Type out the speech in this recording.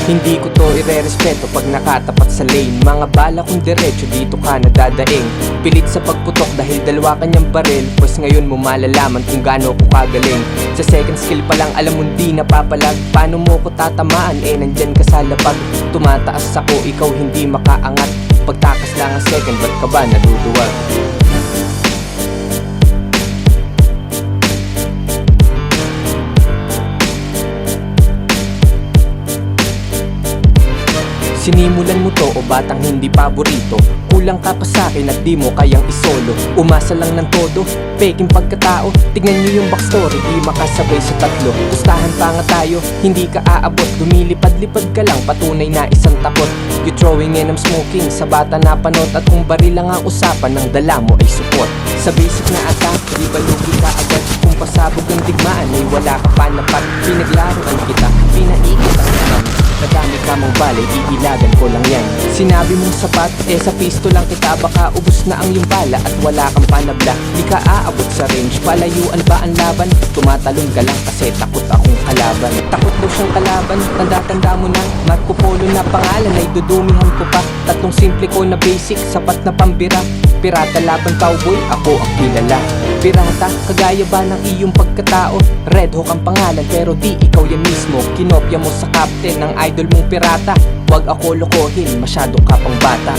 Hindi ko to irerespeto pag nakatapat sa lane. Mga bala kong diretso dito ka nadadaing. Pilit sa pagputok dahil dalawa kanyang baril. Pues ngayon mo malalaman kung gaano ko kagaling. Sa second skill pa lang alam mo di napapalag. Paano mo ko tatamaan nandyan ka sa lapag. Tumataas ako ikaw hindi makaangat. Pagtakas lang ang second ba't ka ba naduduwag? Sinimulan mo to o batang hindi paborito? Kulang ka pa sa'kin at di mo kayang isolo. Umasa lang ng todo, peking pagkatao. Tignan nyo yung backstory, di makasabay sa tatlo. Gustahan pa nga tayo, hindi ka aabot. Lumilipad-lipad ka lang, patunay na isang takot. You throwing in, I'm smoking, sa bata na panot. At kung baril lang ang usapan, ng dala mo ay support. Sa basic na attack, di ba lugi ka agad? Kung pasabog ang digmaan ay wala ka pa napat. Pinaglaruan kita, pinaikot ang naman. Nadami ka mong balay, iilagan ko lang yan. Sinabi mong sapat, sa pisto lang kita. Baka ubos na ang iyong bala at wala kang panabla. Di ka aabot sa range, palayuan ba ang laban? Tumatalon ka lang kasi takot akong kalaban. Takot daw siyang kalaban, tanda-tanda mo na. Marco Polo na pangalan ay dudumihan ko pa. Tatlong simple ko na basic, sapat na pambira. Pirata laban cowboy, ako ang kilala. Pirata, kagaya ba ng iyong pagkatao? Red Hawk ang pangalan pero di ikaw yan mismo. Kinopya mo sa captain ng idol mong pirata. Huwag ako lokohin, masyado ka pang bata.